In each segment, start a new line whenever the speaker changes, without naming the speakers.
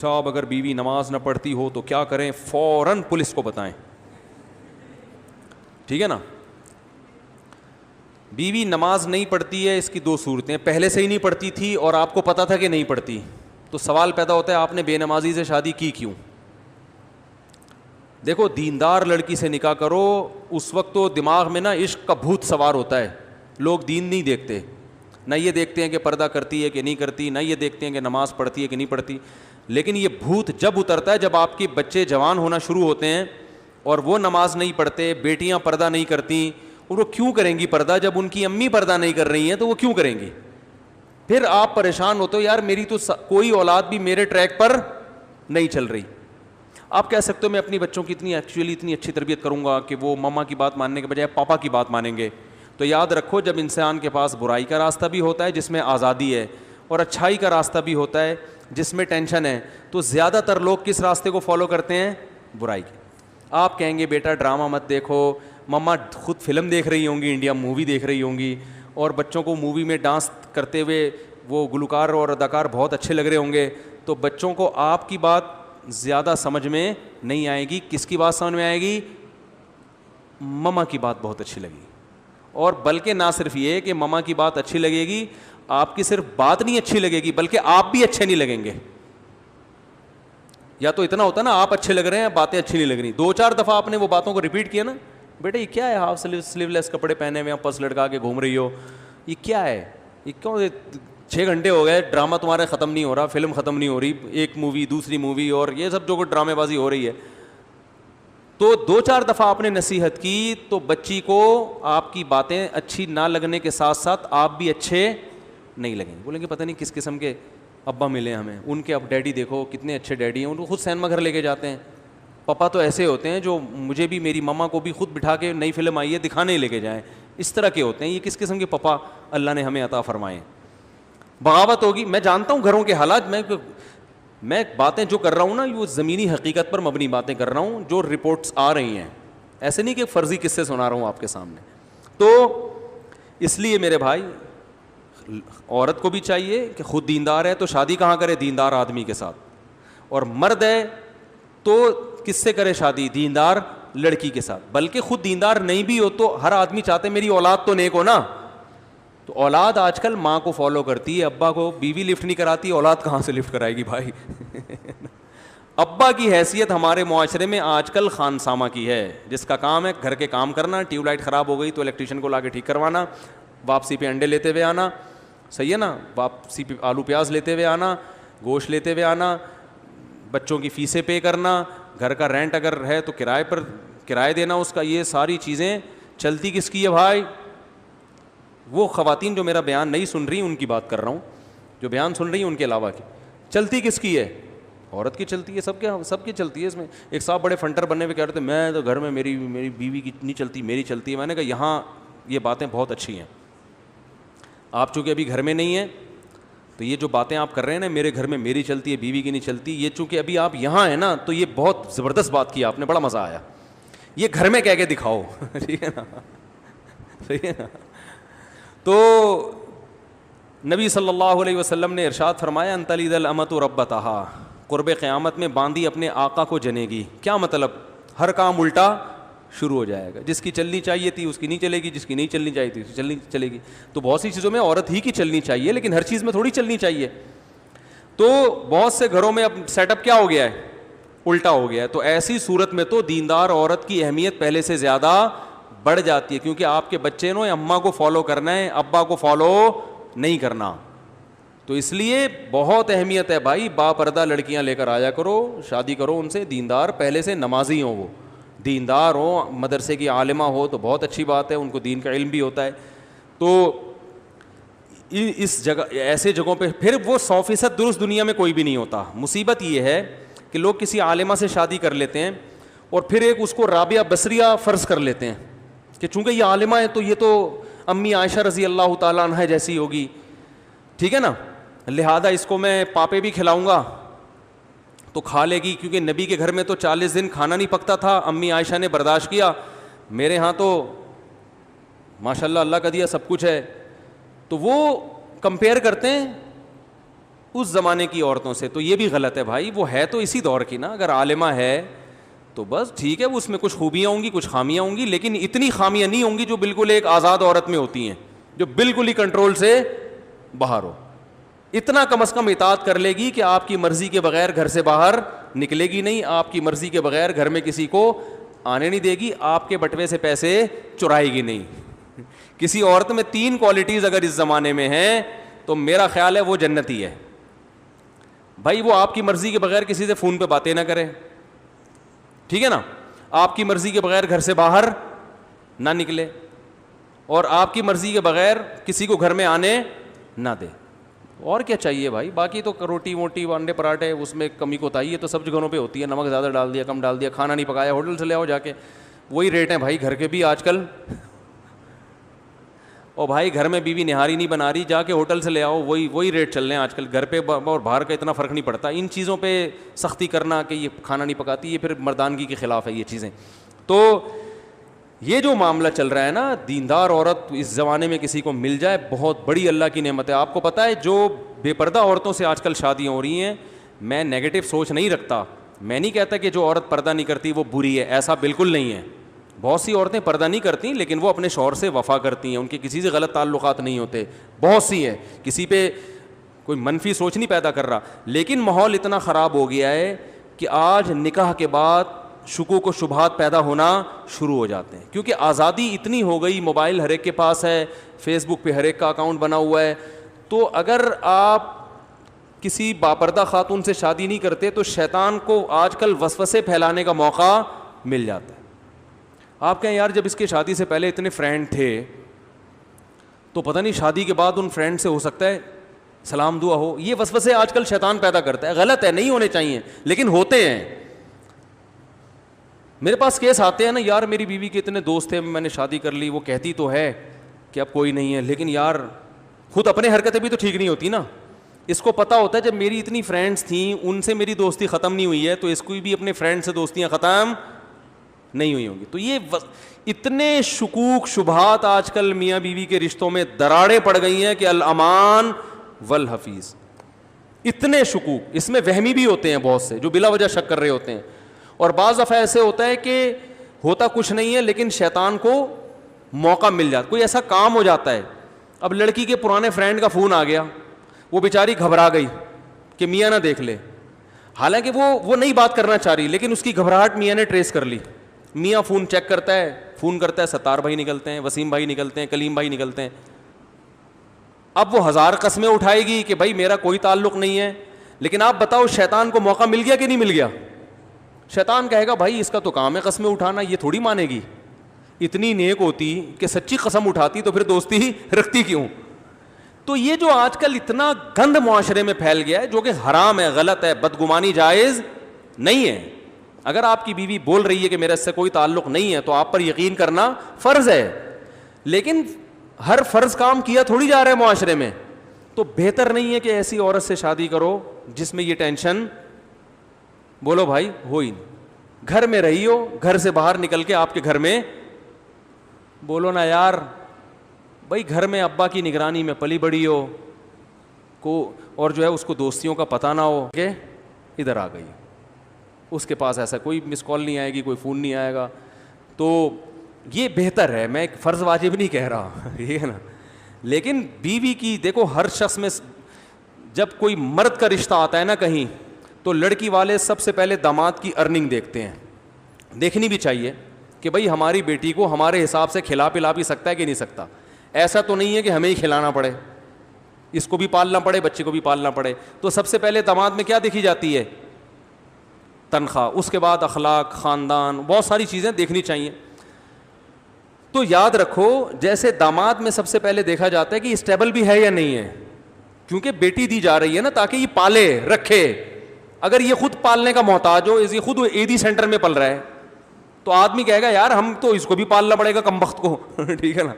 صاحب اگر بیوی نماز نہ پڑھتی ہو تو کیا کریں؟ فوراً پولیس کو بتائیں. ٹھیک ہے نا. بیوی نماز نہیں پڑھتی ہے، اس کی دو صورتیں، پہلے سے ہی نہیں پڑھتی تھی اور آپ کو پتا تھا کہ نہیں پڑھتی، تو سوال پیدا ہوتا ہے آپ نے بے نمازی سے شادی کی کیوں؟ دیکھو دیندار لڑکی سے نکاح کرو، اس وقت تو دماغ میں نا عشق کا بھوت سوار ہوتا ہے. لوگ دین نہیں دیکھتے، نہ یہ دیکھتے ہیں کہ پردہ کرتی ہے کہ نہیں کرتی، نہ یہ دیکھتے ہیں کہ نماز پڑھتی ہے کہ نہیں پڑھتی. لیکن یہ بھوت جب اترتا ہے جب آپ کے بچے جوان ہونا شروع ہوتے ہیں اور وہ نماز نہیں پڑھتے، بیٹیاں پردہ نہیں کرتی، اور وہ کیوں کریں گی پردہ؟ جب ان کی امی پردہ نہیں کر رہی ہیں تو وہ کیوں کریں گی؟ پھر آپ پریشان ہوتے ہو، یار میری تو کوئی اولاد بھی میرے ٹریک پر نہیں چل رہی. آپ کہہ سکتے ہو میں اپنی بچوں کی اتنی اچھی تربیت کروں گا کہ وہ ماما کی بات ماننے کے بجائے پاپا کی بات مانیں گے. تو یاد رکھو جب انسان کے پاس برائی کا راستہ بھی ہوتا ہے جس میں آزادی ہے، اور اچھائی کا راستہ بھی ہوتا ہے جس میں ٹینشن ہے، تو زیادہ تر لوگ کس راستے کو فالو کرتے ہیں؟ برائی کے. آپ کہیں گے بیٹا ڈرامہ مت دیکھو، مما خود فلم دیکھ رہی ہوں گی، انڈیا مووی دیکھ رہی ہوں گی، اور بچوں کو مووی میں ڈانس کرتے ہوئے وہ گلوکار اور اداکار بہت اچھے لگ رہے ہوں گے، تو بچوں کو آپ کی بات زیادہ سمجھ میں نہیں آئے گی. کس کی بات سمجھ میں آئے گی؟ مما کی بات بہت اچھی لگی. اور بلکہ نہ صرف یہ کہ مما کی بات اچھی لگے گی، آپ کی صرف بات نہیں اچھی لگے گی بلکہ آپ بھی اچھے نہیں لگیں گے. یا تو اتنا ہوتا نا آپ اچھے لگ رہے ہیں، باتیں اچھی نہیں لگ رہی، 2-4 دفعہ آپ نے وہ باتوں کو ریپیٹ کیا نا، بیٹا یہ کیا ہے ہاف سلیو لیس کپڑے پہنے ہوئے پرس لٹکا کے گھوم رہی ہو، یہ کیا ہے، یہ کیوں 6 گھنٹے ہو گئے ڈرامہ تمہارے ختم نہیں ہو رہا، فلم ختم نہیں ہو رہی، ایک مووی دوسری مووی اور یہ سب جو کوئی ڈرامے بازی ہو رہی ہے. تو 2-4 دفعہ آپ نے نصیحت کی تو بچی کو آپ کی باتیں اچھی نہ لگنے کے ساتھ ساتھ آپ بھی اچھے نہیں لگیں گے. بولیں گے پتہ نہیں کس قسم کے ابا ملے ہمیں، ان کے اب ڈیڈی دیکھو کتنے اچھے ڈیڈی ہیں، ان کو خود سینما گھر لے کے جاتے ہیں. پپا تو ایسے ہوتے ہیں جو مجھے بھی میری مما کو بھی خود بٹھا کے نئی فلم آئی ہے دکھانے ہی لے کے جائیں، اس طرح کے ہوتے ہیں. یہ کس قسم کے پپا اللہ نے ہمیں عطا فرمائے. بغاوت ہوگی. میں جانتا ہوں گھروں کے حالات، میں باتیں جو کر رہا ہوں نا وہ زمینی حقیقت پر مبنی باتیں کر رہا ہوں جو رپورٹس آ رہی ہیں، ایسے نہیں کہ فرضی قصے سنا رہا ہوں آپ کے سامنے. تو اس لیے میرے بھائی عورت کو بھی چاہیے کہ خود دیندار ہے تو شادی کہاں کرے؟ دیندار آدمی کے ساتھ. اور مرد ہے تو کس سے کرے شادی؟ دیندار لڑکی کے ساتھ. بلکہ خود دیندار نہیں بھی ہو تو ہر آدمی چاہتے میری اولاد تو نیک ہو نا. تو اولاد آج کل ماں کو فالو کرتی ہے، ابا کو. بیوی لفٹ نہیں کراتی، اولاد کہاں سے لفٹ کرائے گی بھائی؟ ابا کی حیثیت ہمارے معاشرے میں آج کل خانسامہ کی ہے، جس کا کام ہے گھر کے کام کرنا. ٹیوب لائٹ خراب ہو گئی تو الیکٹریشین کو لا کے ٹھیک کروانا، واپسی پہ انڈے لیتے ہوئے آنا، صحیح ہے نا، واپسی پہ آلو پیاز لیتے ہوئے آنا، گوشت لیتے ہوئے آنا، بچوں کی فیسیں پے کرنا، گھر کا رینٹ اگر ہے تو کرائے پر کرایہ دینا اس کا. یہ ساری چیزیں چلتی کس کی ہے بھائی؟ وہ خواتین جو میرا بیان نہیں سن رہی ان کی بات کر رہا ہوں، جو بیان سن رہی ہیں ان کے علاوہ کی. چلتی کس کی ہے؟ عورت کی چلتی ہے. سب کی چلتی ہے. اس میں ایک صاحب بڑے فنٹر بننے میں کہہ رہے تھے میں تو گھر میں میری بیوی کی نہیں چلتی، میری چلتی ہے. میں نے کہا یہاں یہ باتیں بہت اچھی ہیں. آپ چونکہ ابھی گھر میں نہیں ہیں تو یہ جو باتیں آپ کر رہے ہیں نا میرے گھر میں میری چلتی ہے بیوی کی نہیں چلتی، یہ چونکہ ابھی آپ یہاں ہیں نا تو یہ بہت زبردست بات کی آپ نے، بڑا مزہ آیا. یہ گھر میں کہہ کے دکھاؤ. ٹھیک ہے نا، صحیح ہے نا. تو نبی صلی اللہ علیہ وسلم نے ارشاد فرمایا ان تلد الامۃ ربتہا، قرب قیامت میں باندی اپنے آقا کو جنے گی. کیا مطلب؟ ہر کام الٹا شروع ہو جائے گا. جس کی چلنی چاہیے تھی اس کی نہیں چلے گی، جس کی نہیں چلنی چاہیے تھی اس کی چلے گی. تو بہت سی چیزوں میں عورت ہی کی چلنی چاہیے لیکن ہر چیز میں تھوڑی چلنی چاہیے. تو بہت سے گھروں میں اب سیٹ اپ کیا ہو گیا ہے؟ الٹا ہو گیا ہے. تو ایسی صورت میں تو دیندار عورت کی اہمیت پہلے سے زیادہ بڑھ جاتی ہے، کیونکہ آپ کے بچے نے اماں کو فالو کرنا ہے، ابا کو فالو نہیں کرنا. تو اس لیے بہت اہمیت ہے بھائی، با پردہ لڑکیاں لے کر آیا کرو، شادی کرو ان سے، دیندار پہلے سے نمازی ہوں، وہ دیندار ہو، مدرسے کی عالمہ ہو تو بہت اچھی بات ہے، ان کو دین کا علم بھی ہوتا ہے. تو اس جگہ ایسے جگہوں پہ پھر وہ 100% درست دنیا میں کوئی بھی نہیں ہوتا. مصیبت یہ ہے کہ لوگ کسی عالمہ سے شادی کر لیتے ہیں اور پھر ایک اس کو رابعہ بصریہ فرض کر لیتے ہیں کہ چونکہ یہ عالمہ ہے تو یہ تو امی عائشہ رضی اللہ تعالیٰ عنہ جیسی ہوگی، ٹھیک ہے نا، لہذا اس کو میں پاپے بھی کھلاؤں گا تو کھا لے گی، کیونکہ نبی کے گھر میں تو 40 دن کھانا نہیں پکتا تھا، امی عائشہ نے برداشت کیا، میرے ہاں تو ماشاء اللہ اللہ کا دیا سب کچھ ہے. تو وہ کمپیئر کرتے ہیں اس زمانے کی عورتوں سے. تو یہ بھی غلط ہے بھائی, وہ ہے تو اسی دور کی نا. اگر عالمہ ہے تو بس ٹھیک ہے, اس میں کچھ خوبیاں ہوں گی, کچھ خامیاں ہوں گی, لیکن اتنی خامیاں نہیں ہوں گی جو بالکل ایک آزاد عورت میں ہوتی ہیں, جو بالکل ہی کنٹرول سے باہر ہو. اتنا کم از کم اطاعت کر لے گی کہ آپ کی مرضی کے بغیر گھر سے باہر نکلے گی نہیں, آپ کی مرضی کے بغیر گھر میں کسی کو آنے نہیں دے گی, آپ کے بٹوے سے پیسے چرائے گی نہیں. کسی عورت میں 3 کوالٹیز اگر اس زمانے میں ہیں تو میرا خیال ہے وہ جنتی ہے. بھائی وہ آپ کی مرضی کے بغیر کسی سے فون پہ باتیں نہ کرے, ٹھیک ہے نا, آپ کی مرضی کے بغیر گھر سے باہر نہ نکلے, اور آپ کی مرضی کے بغیر کسی کو گھر میں آنے نہ دے. اور کیا چاہیے بھائی؟ باقی تو روٹی موٹی انڈے پراٹھے اس میں کمی کوتاہی ہے تو سب جگہوں پہ ہوتی ہے, نمک زیادہ ڈال دیا کم ڈال دیا, کھانا نہیں پکایا ہوٹل سے لے آؤ جا کے, وہی ریٹ ہیں بھائی گھر کے بھی آج کل. اور بھائی گھر میں بیوی نہاری نہیں بنا رہی, جا کے ہوٹل سے لے آؤ, وہی ریٹ چل رہے ہیں آج کل. گھر پہ اور باہر کا اتنا فرق نہیں پڑتا. ان چیزوں پہ سختی کرنا کہ یہ کھانا نہیں پکاتی, یہ پھر مردانگی کے خلاف ہے یہ چیزیں. تو یہ جو معاملہ چل رہا ہے نا, دیندار عورت اس زمانے میں کسی کو مل جائے بہت بڑی اللہ کی نعمت ہے. آپ کو پتہ ہے جو بے پردہ عورتوں سے آج کل شادیاں ہو رہی ہیں, میں نیگیٹو سوچ نہیں رکھتا, میں نہیں کہتا کہ جو عورت پردہ نہیں کرتی وہ بری ہے, ایسا بالکل نہیں ہے. بہت سی عورتیں پردہ نہیں کرتی لیکن وہ اپنے شوہر سے وفا کرتی ہیں, ان کے کسی سے غلط تعلقات نہیں ہوتے, بہت سی ہیں, کسی پہ کوئی منفی سوچ نہیں پیدا کر رہا. لیکن ماحول اتنا خراب ہو گیا ہے کہ آج نکاح کے بعد شکوک و شبہات پیدا ہونا شروع ہو جاتے ہیں, کیونکہ آزادی اتنی ہو گئی, موبائل ہر ایک کے پاس ہے, فیس بک پہ ہر ایک کا اکاؤنٹ بنا ہوا ہے. تو اگر آپ کسی باپردہ خاتون سے شادی نہیں کرتے تو شیطان کو آج کل وسوسے پھیلانے کا موقع مل جاتا ہے. آپ کہیں یار جب اس کی شادی سے پہلے اتنے فرینڈ تھے تو پتہ نہیں شادی کے بعد ان فرینڈ سے ہو سکتا ہے سلام دعا ہو. یہ وسوسے آج کل شیطان پیدا کرتا ہے, غلط ہے, نہیں ہونے چاہیے لیکن ہوتے ہیں. میرے پاس کیس آتے ہیں نا, یار میری بیوی کے اتنے دوست تھے, میں نے شادی کر لی, وہ کہتی تو ہے کہ اب کوئی نہیں ہے, لیکن یار خود اپنے حرکتیں بھی تو ٹھیک نہیں ہوتی نا. اس کو پتہ ہوتا ہے جب میری اتنی فرینڈس تھیں ان سے میری دوستی ختم نہیں ہوئی ہے تو اس کو بھی اپنے فرینڈ سے دوستیاں ختم نہیں ہوئی ہوں گی. تو یہ اتنے شکوک شبہات آج کل میاں بیوی کے رشتوں میں دراڑیں پڑ گئی ہیں کہ الامان والحفیظ. اتنے شکوک, اس میں وہمی بھی ہوتے ہیں بہت سے جو بلا وجہ شک کر رہے ہوتے ہیں, اور بعض دفعہ ایسے ہوتا ہے کہ ہوتا کچھ نہیں ہے لیکن شیطان کو موقع مل جاتا, کوئی ایسا کام ہو جاتا ہے. اب لڑکی کے پرانے فرینڈ کا فون آ گیا, وہ بیچاری گھبرا گئی کہ میاں نہ دیکھ لے, حالانکہ وہ نہیں بات کرنا چاہ رہی, لیکن اس کی گھبراہٹ میاں نے ٹریس کر لی. میاں فون چیک کرتا ہے, ستار بھائی نکلتے ہیں, وسیم بھائی نکلتے ہیں, کلیم بھائی نکلتے ہیں. اب وہ 1000 قسمیں اٹھائے گی کہ بھائی میرا کوئی تعلق نہیں ہے, لیکن آپ بتاؤ شیطان کو موقع مل گیا کہ نہیں مل گیا؟ شیطان کہے گا بھائی اس کا تو کام ہے قسمیں اٹھانا, یہ تھوڑی مانے گی, اتنی نیک ہوتی کہ سچی قسم اٹھاتی تو پھر دوستی ہی رکھتی کیوں. تو یہ جو آج کل اتنا گند معاشرے میں پھیل گیا ہے جو کہ حرام ہے, غلط ہے, بدگمانی جائز نہیں ہے. اگر آپ کی بیوی بول رہی ہے کہ میرا اس سے کوئی تعلق نہیں ہے تو آپ پر یقین کرنا فرض ہے, لیکن ہر فرض کام کیا تھوڑی جا رہا ہے معاشرے میں. تو بہتر نہیں ہے کہ ایسی عورت سے شادی کرو جس میں یہ ٹینشن, بولو بھائی, ہو ہی نہیں. گھر میں رہی ہو, گھر سے باہر نکل کے آپ کے گھر میں بولو نا یار بھائی گھر میں ابا کی نگرانی میں پلی بڑی ہو کو, اور جو ہے اس کو دوستیوں کا پتہ نہ ہو کہ ادھر آ گئی, اس کے پاس ایسا کوئی مس کال نہیں آئے گی, کوئی فون نہیں آئے گا. تو یہ بہتر ہے, میں ایک فرض واجب نہیں کہہ رہا, ٹھیک ہے نا. لیکن بیوی کی دیکھو, ہر شخص میں جب کوئی مرد کا رشتہ آتا ہے نا کہیں, تو لڑکی والے سب سے پہلے داماد کی ارننگ دیکھتے ہیں. دیکھنی بھی چاہیے کہ بھائی ہماری بیٹی کو ہمارے حساب سے کھلا پلا بھی سکتا ہے کہ نہیں سکتا. ایسا تو نہیں ہے کہ ہمیں ہی کھلانا پڑے, اس کو بھی پالنا پڑے, بچے کو بھی پالنا پڑے. تو سب سے پہلے داماد میں کیا دیکھی جاتی ہے؟ تنخواہ. اس کے بعد اخلاق, خاندان, بہت ساری چیزیں دیکھنی چاہیے. تو یاد رکھو جیسے داماد میں سب سے پہلے دیکھا جاتا ہے کہ اسٹیبل بھی ہے یا نہیں ہے, کیونکہ بیٹی دی جا رہی ہے نا تاکہ یہ پالے رکھے. اگر یہ خود پالنے کا محتاج ہو, یہ خود عیدی سینٹر میں پل رہا ہے, تو آدمی کہے گا یار ہم تو اس کو بھی پالنا پڑے گا کم وقت کو, ٹھیک ہے نا.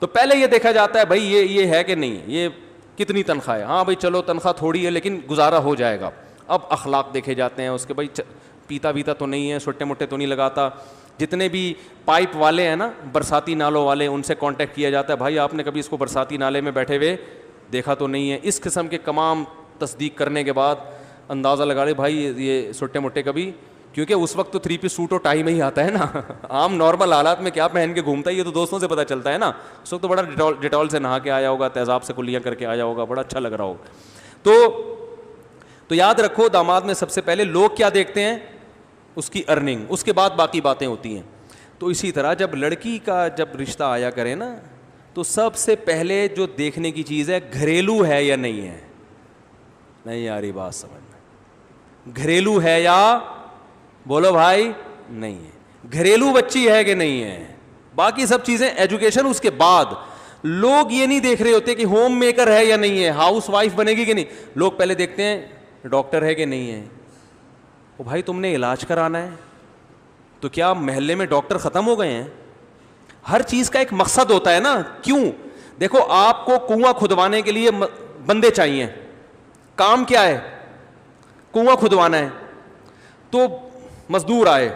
تو پہلے یہ دیکھا جاتا ہے بھائی یہ ہے کہ نہیں, یہ کتنی تنخواہ ہے. ہاں بھائی چلو تنخواہ تھوڑی ہے لیکن گزارا ہو جائے گا. اب اخلاق دیکھے جاتے ہیں اس کے, بھائی پیتا ویتا تو نہیں ہے, چھوٹے موٹے تو نہیں لگاتا. جتنے بھی پائپ والے ہیں نا, برساتی نالوں والے, ان سے کانٹیکٹ کیا جاتا ہے, بھائی آپ نے کبھی اس کو برساتی نالے میں بیٹھے ہوئے دیکھا تو نہیں ہے. اس قسم کے تمام تصدیق کرنے کے بعد اندازہ لگا لے بھائی یہ سٹے مٹے کبھی, کیونکہ اس وقت تو 3 پیس سوٹ اور ٹائی میں ہی آتا ہے نا, عام نارمل حالات میں کیا پہن کے گھومتا ہے یہ تو دوستوں سے پتہ چلتا ہے نا. اس وقت تو بڑا ڈیٹول سے نہا کے آیا ہوگا, تیزاب سے کلیاں کر کے آیا ہوگا, بڑا اچھا لگ رہا ہوگا. تو یاد رکھو داماد میں سب سے پہلے لوگ کیا دیکھتے ہیں, اس کی ارننگ, اس کے بعد باقی باتیں ہوتی ہیں. تو اسی طرح جب لڑکی کا جب رشتہ آیا کرے نا, تو سب سے پہلے جو دیکھنے کی چیز ہے گھریلو ہے یا نہیں ہے. نہیں یاری بات سمجھنا, گھریلو ہے یا بولو بھائی نہیں ہے, گھریلو بچی ہے کہ نہیں ہے, باقی سب چیزیں ایجوکیشن اس کے بعد. لوگ یہ نہیں دیکھ رہے ہوتے کہ ہوم میکر ہے یا نہیں ہے, ہاؤس وائف بنے گی کہ نہیں, لوگ پہلے دیکھتے ہیں ڈاکٹر ہے کہ نہیں ہے. او بھائی تم نے علاج کرانا ہے تو کیا محلے میں ڈاکٹر ختم ہو گئے ہیں؟ ہر چیز کا ایک مقصد ہوتا ہے نا. کیوں؟ دیکھو آپ کو کنواں کھدوانے کے لیے بندے چاہیے, کام کیا ہے, کنواں کھدوانا ہے. تو مزدور آئے,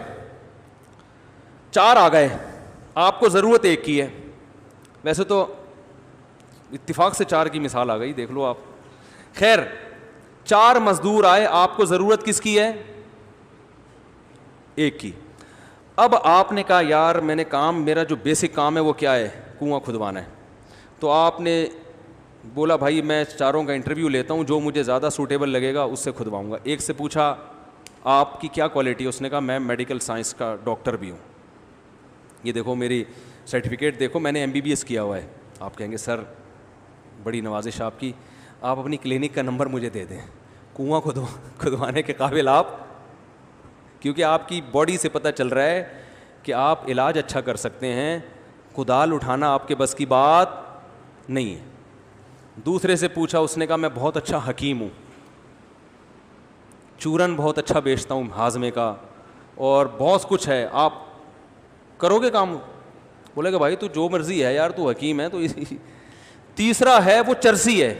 4 آ گئے, آپ کو ضرورت 1 کی ہے. ویسے تو اتفاق سے 4 کی مثال آ گئی, دیکھ لو آپ. خیر 4 مزدور آئے, آپ کو ضرورت کس کی ہے؟ 1 کی. اب آپ نے کہا یار میں نے کام, میرا جو بیسک کام ہے وہ کیا ہے, کنواں کھدوانا ہے. تو آپ نے بولا بھائی میں 4 کا انٹرویو لیتا ہوں, جو مجھے زیادہ سوٹیبل لگے گا اس سے کھدواؤں گا. ایک سے پوچھا آپ کی کیا کوالٹی ہے, اس نے کہا میں میڈیکل سائنس کا ڈاکٹر بھی ہوں, یہ دیکھو میری سرٹیفکیٹ دیکھو میں نے MBBS کیا ہوا ہے. آپ کہیں گے سر بڑی نوازش آپ کی, آپ اپنی کلینک کا نمبر مجھے دے دیں, کنواں کھدوانے کے قابل آپ, کیونکہ آپ کی باڈی سے پتہ چل رہا ہے کہ آپ علاج اچھا کر سکتے ہیں, کدال اٹھانا آپ کے بس کی بات نہیں ہے. دوسرے سے پوچھا, اس نے کہا میں بہت اچھا حکیم ہوں, چورن بہت اچھا بیچتا ہوں ہاضمے کا, اور بہت کچھ ہے, آپ کرو گے کام؟ بولے کہ بھائی تو جو مرضی ہے یار, تو حکیم ہے تو. تیسرا ہے وہ چرسی ہے,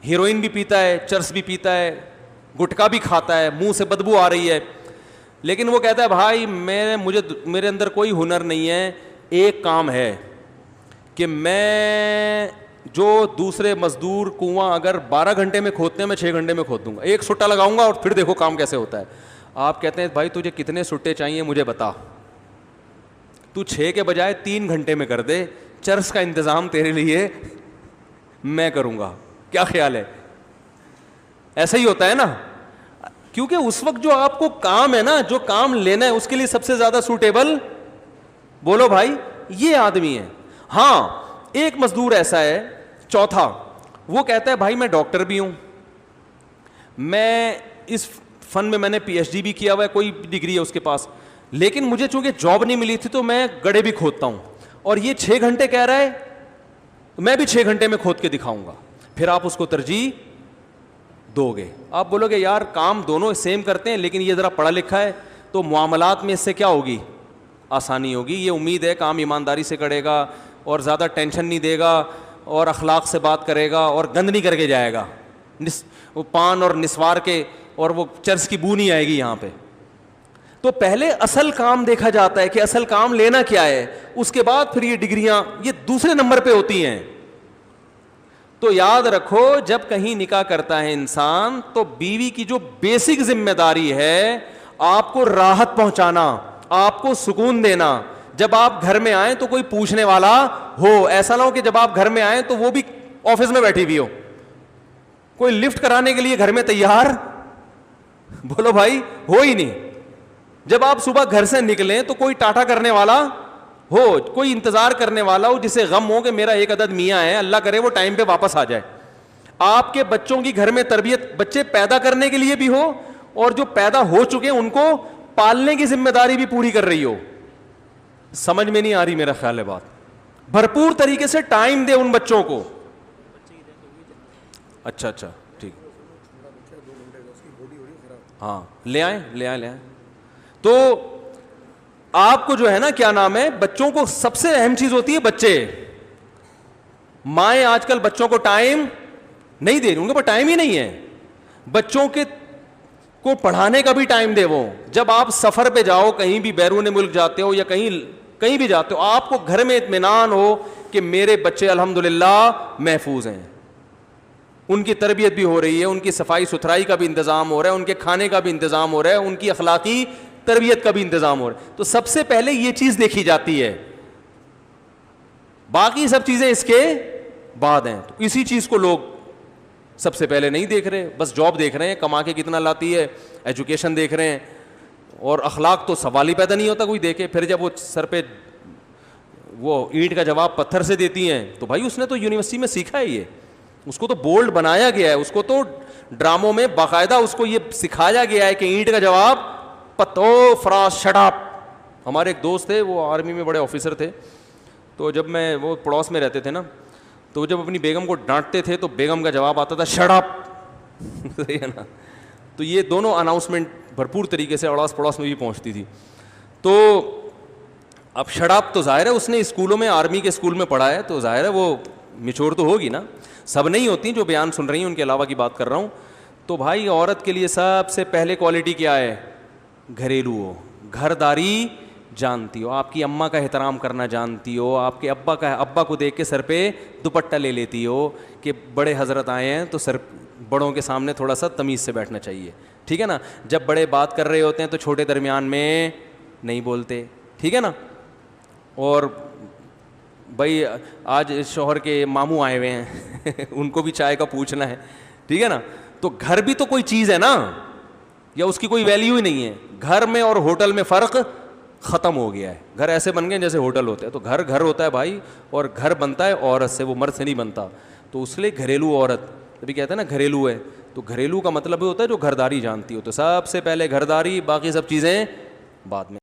ہیروئن بھی پیتا ہے, چرس بھی پیتا ہے, گٹکا بھی کھاتا ہے, منہ سے بدبو آ رہی ہے, لیکن وہ کہتا ہے بھائی میرے اندر کوئی ہنر نہیں ہے, ایک کام ہے کہ میں جو دوسرے مزدور کنواں اگر 12 گھنٹے میں کھودتے ہیں میں 6 گھنٹے میں کھود دوں گا, 1 سٹا لگاؤں گا اور پھر دیکھو کام کیسے ہوتا ہے. آپ کہتے ہیں بھائی تجھے کتنے سٹے چاہیے مجھے بتا, تو 6 کے بجائے 3 گھنٹے میں کر دے, چرس کا انتظام تیرے لیے میں کروں گا, کیا خیال ہے؟ ایسا ہی ہوتا ہے نا, کیونکہ اس وقت جو آپ کو کام ہے نا, جو کام لینا ہے اس کے لیے سب سے زیادہ سوٹیبل بولو بھائی یہ آدمی ہے. ہاں ایک مزدور ایسا ہے, چوتھا, وہ کہتا ہے بھائی میں ڈاکٹر بھی ہوں, میں اس فن میں نے PhD بھی کیا ہوا ہے, کوئی ڈگری ہے اس کے پاس, لیکن مجھے چونکہ جاب نہیں ملی تھی تو میں گڑھے بھی کھودتا ہوں, اور یہ 6 گھنٹے کہہ رہا ہے میں بھی 6 گھنٹے میں کھود کے دکھاؤں گا. پھر آپ اس کو ترجیح دو گے. آپ بولو گے یار کام دونوں سیم کرتے ہیں لیکن یہ ذرا پڑھا لکھا ہے تو معاملات میں اس سے کیا ہوگی, آسانی ہوگی. یہ امید ہے کام ایمانداری سے کرے گا اور زیادہ ٹینشن نہیں دے گا اور اخلاق سے بات کرے گا اور گند نہیں کر کے جائے گا, وہ پان اور نسوار کے اور وہ چرس کی بو نہیں آئے گی یہاں پہ. تو پہلے اصل کام دیکھا جاتا ہے کہ اصل کام لینا کیا ہے, اس کے بعد پھر یہ ڈگریاں یہ دوسرے نمبر پہ ہوتی ہیں. تو یاد رکھو جب کہیں نکاح کرتا ہے انسان تو بیوی کی جو بیسک ذمہ داری ہے آپ کو راحت پہنچانا, آپ کو سکون دینا. جب آپ گھر میں آئیں تو کوئی پوچھنے والا ہو, ایسا نہ ہو کہ جب آپ گھر میں آئیں تو وہ بھی آفس میں بیٹھی ہوئی ہو, کوئی لفٹ کرانے کے لیے گھر میں تیار بولو بھائی ہو ہی نہیں. جب آپ صبح گھر سے نکلیں تو کوئی ٹاٹا کرنے والا ہو, کوئی انتظار کرنے والا ہو جسے غم ہو کہ میرا 1 عدد میاں ہے, اللہ کرے وہ ٹائم پہ واپس آ جائے. آپ کے بچوں کی گھر میں تربیت بچے پیدا کرنے کے لیے بھی ہو اور جو پیدا ہو چکے ان کو پالنے کی ذمہ داری بھی پوری کر رہی ہو. سمجھ میں نہیں آ رہی میرا خیال ہے بات. بھرپور طریقے سے ٹائم دے ان بچوں کو. اچھا ٹھیک, ہاں لے آئیں. تو آپ کو جو ہے نا کیا نام ہے, بچوں کو سب سے اہم چیز ہوتی ہے بچے. مائیں آج کل بچوں کو ٹائم نہیں دے رہی, ان کے پاس ٹائم ہی نہیں ہے. بچوں کے کو پڑھانے کا بھی ٹائم دے. وہ جب آپ سفر پہ جاؤ, کہیں بھی بیرون ملک جاتے ہو یا کہیں بھی جاتے ہو, آپ کو گھر میں اطمینان ہو کہ میرے بچے الحمدللہ محفوظ ہیں. ان کی تربیت بھی ہو رہی ہے, ان کی صفائی ستھرائی کا بھی انتظام ہو رہا ہے, ان کے کھانے کا بھی انتظام ہو رہا ہے, ان کی اخلاقی تربیت کا بھی انتظام ہو رہا ہے. تو سب سے پہلے یہ چیز دیکھی جاتی ہے, باقی سب چیزیں اس کے بعد ہیں. تو اسی چیز کو لوگ سب سے پہلے نہیں دیکھ رہے, بس جاب دیکھ رہے ہیں, کما کے کتنا لاتی ہے, ایجوکیشن دیکھ رہے ہیں, اور اخلاق تو سوال ہی پیدا نہیں ہوتا کوئی دیکھے. پھر جب وہ سر پہ وہ اینٹ کا جواب پتھر سے دیتی ہیں تو بھائی اس نے تو یونیورسٹی میں سیکھا ہے, یہ اس کو تو بولڈ بنایا گیا ہے, اس کو تو ڈراموں میں باقاعدہ اس کو یہ سکھایا گیا ہے کہ اینٹ کا جواب پتو فراز شٹ اپ. ہمارے ایک دوست تھے, وہ آرمی میں بڑے آفیسر تھے, تو جب میں وہ پڑوس میں رہتے تھے نا, تو جب اپنی بیگم کو ڈانٹتے تھے تو بیگم کا جواب آتا تھا شٹ اپ. صحیح ہے نا. تو یہ دونوں اناؤنسمنٹ بھرپور طریقے سے اڑوس پڑوس میں بھی پہنچتی تھی. تو اب شٹ اپ تو ظاہر ہے اس نے اسکولوں میں, آرمی کے اسکول میں پڑھا ہے, تو ظاہر ہے وہ میچور تو ہوگی نا. سب نہیں ہوتی جو بیان سن رہی ہیں, ان کے علاوہ کی بات کر رہا ہوں. تو بھائی عورت کے لیے سب سے پہلے کوالٹی کیا ہے؟ گھریلو ہو, گھرداری جانتی ہو, آپ کی اماں کا احترام کرنا جانتی ہو, آپ کے ابا کو دیکھ کے سر پہ دوپٹہ لے لیتی ہو کہ بڑے حضرت آئے ہیں تو سر بڑوں کے سامنے تھوڑا سا تمیز سے بیٹھنا چاہیے, ٹھیک ہے نا. جب بڑے بات کر رہے ہوتے ہیں تو چھوٹے درمیان میں نہیں بولتے, ٹھیک ہے نا. اور بھائی آج شوہر کے ماموں آئے ہوئے ہیں ان کو بھی چائے کا پوچھنا ہے, ٹھیک ہے نا. تو گھر بھی تو کوئی چیز ہے نا, یا اس کی کوئی ویلیو ہی نہیں ہے. گھر میں اور ہوٹل میں فرق ختم ہو گیا ہے. گھر ایسے بن گئے جیسے ہوٹل ہوتے ہیں. تو گھر گھر ہوتا ہے بھائی, اور گھر بنتا ہے عورت سے, وہ مرد سے نہیں بنتا. تو اس لیے گھریلو عورت ابھی کہتے ہیں نا گھریلو ہے, تو گھریلو کا مطلب یہ ہوتا ہے جو گھرداری جانتی ہو. تو سب سے پہلے گھرداری, باقی سب چیزیں بعد میں.